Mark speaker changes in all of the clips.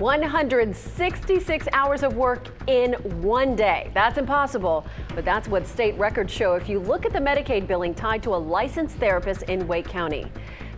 Speaker 1: 166 hours of work in one day. That's impossible, but that's what state records show if you look at the Medicaid billing tied to a licensed therapist in Wake County.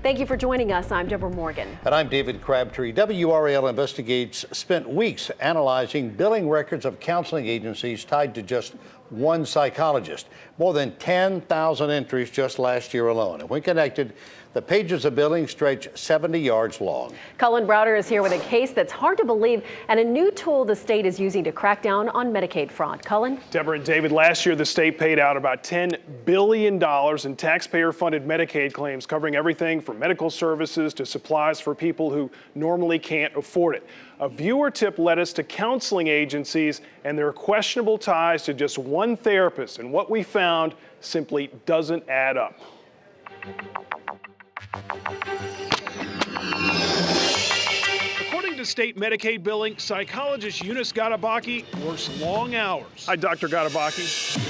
Speaker 1: Thank you for joining us. I'm Deborah Morgan.
Speaker 2: And I'm David Crabtree. WRAL Investigates spent weeks analyzing billing records of counseling agencies tied to just one psychologist. More than 10,000 entries just last year alone. And when connected, the pages of billing stretch 70 yards long.
Speaker 1: Cullen Browder is here with a case that's hard to believe and a new tool the state is using to crack down on Medicaid fraud. Cullen?
Speaker 3: Deborah and David, last year the state paid out about $10 billion in taxpayer-funded Medicaid claims covering everything from medical services to supplies for people who normally can't afford it. A viewer tip led us to counseling agencies and their questionable ties to just one therapist, and what we found simply doesn't add up. According to state Medicaid billing, psychologist Eunice Gadabaki works long hours. Hi, Dr. Gadabaki.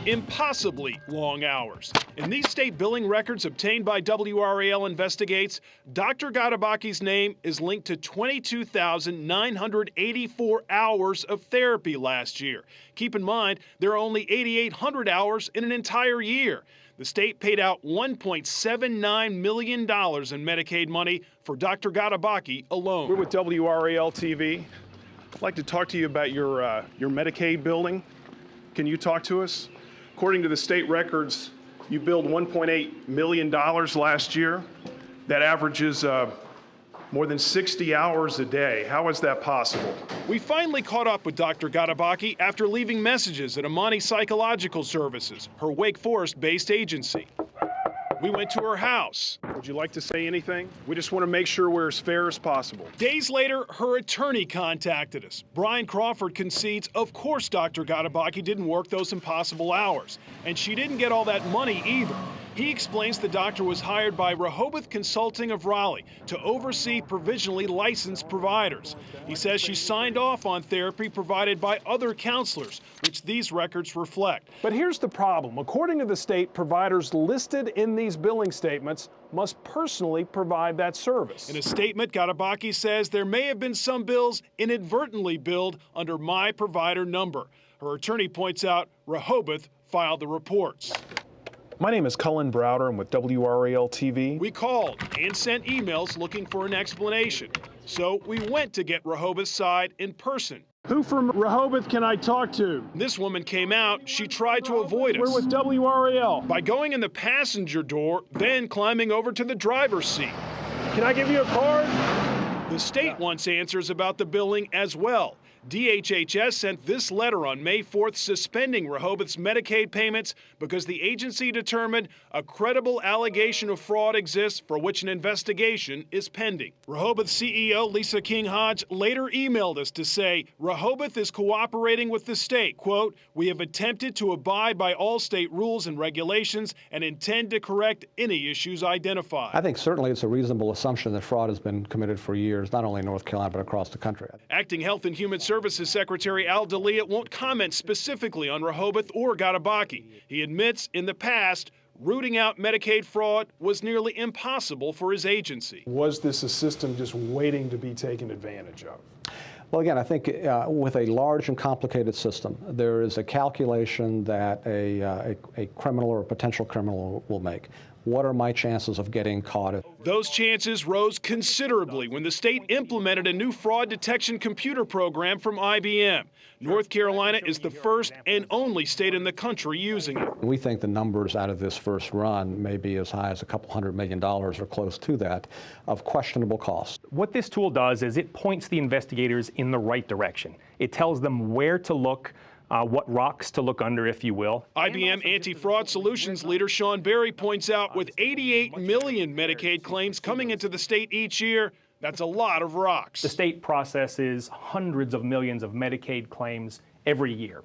Speaker 3: Impossibly long hours. In these state billing records obtained by WRAL Investigates, Dr. Gadabaki's name is linked to 22,984 hours of therapy last year. Keep in mind, there are only 8,800 hours in an entire year. The state paid out $1.79 million in Medicaid money for Dr. Gadabaki alone. We're with WRAL TV. I'd like to talk to you about your Medicaid billing. Can you talk to us? According to the state records, you billed $1.8 million last year. That averages more than 60 hours a day. How is that possible? We finally caught up with Dr. Gadabaki after leaving messages at Amani Psychological Services, her Wake Forest-based agency. We went to her house. Would you like to say anything? We just want to make sure we're as fair as possible. Days later, her attorney contacted us. Brian Crawford concedes, of course Dr. Gadabaki didn't work those impossible hours, and she didn't get all that money either. He explains the doctor was hired by Rehoboth Consulting of Raleigh to oversee provisionally licensed providers. He says she signed off on therapy provided by other counselors, which these records reflect. But here's the problem. According to the state, providers listed in these billing statements must personally provide that service. In a statement, Gadabaki says there may have been some bills inadvertently billed under my provider number. Her attorney points out Rehoboth filed the reports. My name is Cullen Browder. I'm with WRAL TV. We called and sent emails looking for an explanation. So we went to get Rehoboth's side in person. Who from Rehoboth can I talk to? This woman came out. She tried to avoid us. We're with WRAL. By going in the passenger door, then climbing over to the driver's seat. Can I give you a card? The state wants answers about the billing as well. DHHS sent this letter on May 4th suspending Rehoboth's Medicaid payments because the agency determined a credible allegation of fraud exists for which an investigation is pending. Rehoboth CEO Lisa King Hodge later emailed us to say Rehoboth is cooperating with the state. Quote, "We have attempted to abide by all state rules and regulations and intend to correct any issues identified."
Speaker 4: I think certainly it's a reasonable assumption that fraud has been committed for years, not only in North Carolina, but across the country.
Speaker 3: Acting Health and Human Services Secretary Al Dalia won't comment specifically on Rehoboth or Gadabaki. He admits in the past, rooting out Medicaid fraud was nearly impossible for his agency. Was this a system just waiting to be taken advantage of?
Speaker 4: Well, again, I think with a large and complicated system, there is a calculation that a criminal or a potential criminal will make. What are my chances of getting caught?
Speaker 3: Those chances rose considerably when the state implemented a new fraud detection computer program from IBM. North Carolina is the first and only state in the country using it.
Speaker 4: We think the numbers out of this first run may be as high as a couple $100 million or close to that of questionable cost.
Speaker 5: What this tool does is it points the investigators in the right direction. It tells them where to look, what rocks to look under, if you will.
Speaker 3: IBM Anti-Fraud Solutions leader Sean Berry points out with 88 million Medicaid claims coming into the state each year, that's a lot of rocks.
Speaker 5: The state processes hundreds of millions of Medicaid claims every year.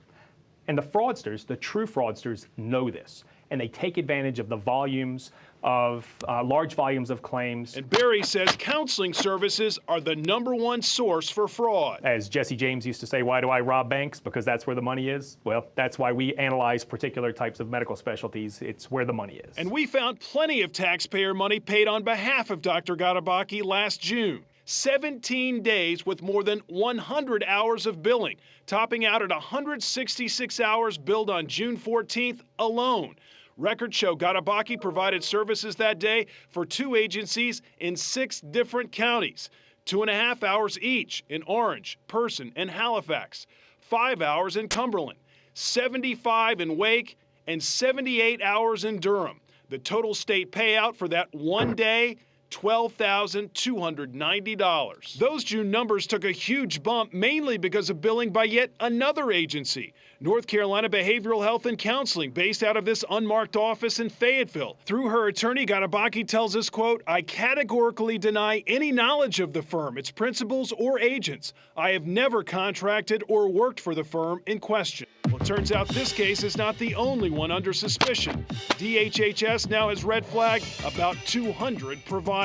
Speaker 5: And the fraudsters, the true fraudsters, know this. And they take advantage of the volumes of large volumes of claims.
Speaker 3: And Barry says counseling services are the #1 source for fraud.
Speaker 5: As Jesse James used to say, why do I rob banks? Because that's where the money is. Well, that's why we analyze particular types of medical specialties. It's where the money is.
Speaker 3: And we found plenty of taxpayer money paid on behalf of Dr. Gadabaki last June. 17 days with more than 100 hours of billing, topping out at 166 hours billed on June 14th alone. Records show Gatabaki provided services that day for 2 agencies in 6 different counties, 2.5 hours each in Orange, Person, and Halifax, 5 hours in Cumberland, 75 in Wake, and 78 hours in Durham. The total state payout for that one day, $12,290. Those June numbers took a huge bump, mainly because of billing by yet another agency, North Carolina Behavioral Health and Counseling, based out of this unmarked office in Fayetteville. Through her attorney, Gatabaki tells us, quote, "I categorically deny any knowledge of the firm, its principals, or agents. I have never contracted or worked for the firm in question." Well, it turns out this case is not the only one under suspicion. DHHS now has red flagged about 200 providers.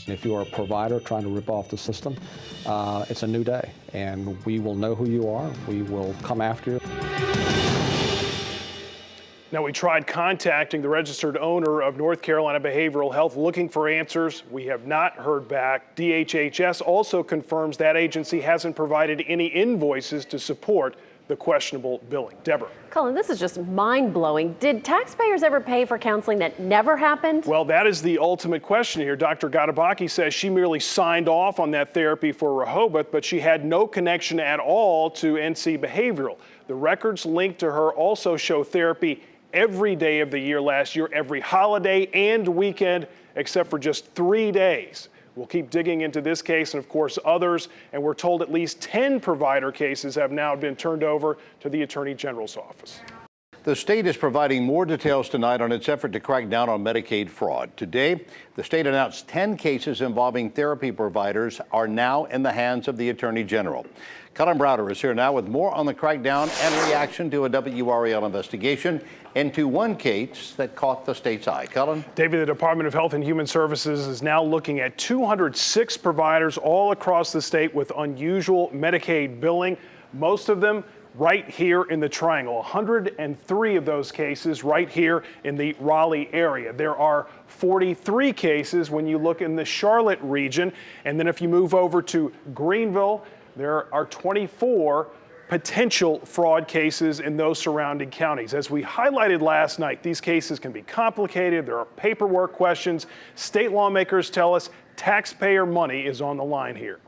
Speaker 4: If you are a provider trying to rip off the system, it's a new day, and we will know who you are. We will come after you.
Speaker 3: Now, we tried contacting the registered owner of North Carolina Behavioral Health looking for answers. We have not heard back. DHHS also confirms that agency hasn't provided any invoices to support the questionable billing. Deborah.
Speaker 1: Colin, this is just mind-blowing. Did taxpayers ever pay for counseling that never happened?
Speaker 3: Well, that is the ultimate question here. Dr. Gatabaki says she merely signed off on that therapy for Rehoboth, but she had no connection at all to NC Behavioral. The records linked to her also show therapy every day of the year last year, every holiday and weekend, except for just 3 days. We'll keep digging into this case and, of course, others, and we're told at least 10 provider cases have now been turned over to the Attorney General's office.
Speaker 2: The state is providing more details tonight on its effort to crack down on Medicaid fraud. Today, the state announced 10 cases involving therapy providers are now in the hands of the Attorney General. Colin Browder is here now with more on the crackdown and reaction to a WRAL investigation into one case that caught the state's eye. Colin?
Speaker 3: David, the Department of Health and Human Services is now looking at 206 providers all across the state with unusual Medicaid billing, most of them right here in the Triangle. 103 of those cases right here in the Raleigh area. There are 43 cases when you look in the Charlotte region, and then if you move over to Greenville, there are 24 potential fraud cases in those surrounding counties. As we highlighted last night, these cases can be complicated. There are paperwork questions. State lawmakers tell us taxpayer money is on the line here.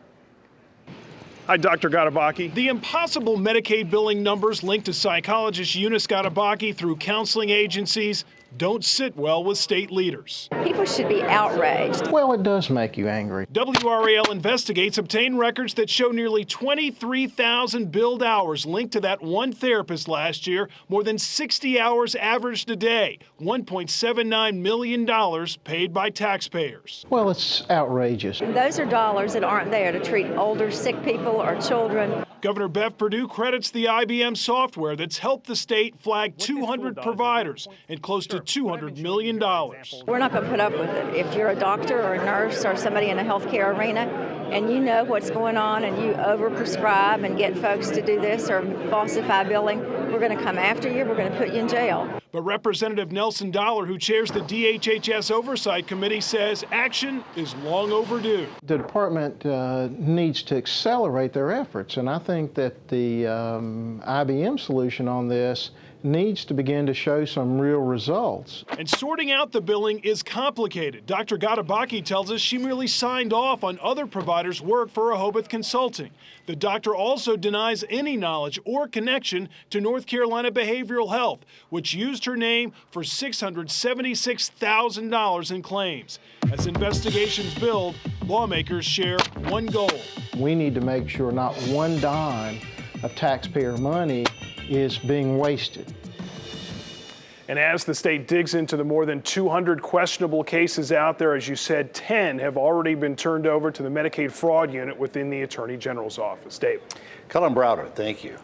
Speaker 3: Hi, Dr. Gatabaki. The impossible Medicaid billing numbers linked to psychologist Eunice Gatabaki through counseling agencies don't sit well with state leaders.
Speaker 6: People should be outraged.
Speaker 7: Well, it does make you angry.
Speaker 3: WRAL Investigates obtained records that show nearly 23,000 billed hours linked to that one therapist last year, more than 60 hours averaged a day, $1.79 million paid by taxpayers.
Speaker 7: Well, it's outrageous.
Speaker 6: And those are dollars that aren't there to treat older, sick people or children.
Speaker 3: Governor Bev Perdue credits the IBM software that's helped the state flag 200 providers and close to $200 million.
Speaker 6: We're not going to put up with it. If you're a doctor or a nurse or somebody in a healthcare arena and you know what's going on and you overprescribe and get folks to do this or falsify billing, we're going to come after you. We're going to put you in jail.
Speaker 3: But Representative Nelson Dollar, who chairs the DHHS Oversight Committee, says action is long overdue.
Speaker 7: The department needs to accelerate their efforts, and I think that the IBM solution on this needs to begin to show some real results.
Speaker 3: And sorting out the billing is complicated. Dr. Gatabaki tells us she merely signed off on other providers' work for Rehoboth Consulting. The doctor also denies any knowledge or connection to North Carolina Behavioral Health, which used her name for $676,000 in claims. As investigations build, lawmakers share one goal.
Speaker 7: We need to make sure not one dime of taxpayer money is being wasted.
Speaker 3: And as the state digs into the more than 200 questionable cases out there, as you said, 10 have already been turned over to the Medicaid fraud unit within the Attorney General's office. Dave.
Speaker 2: Colin Browder, thank you.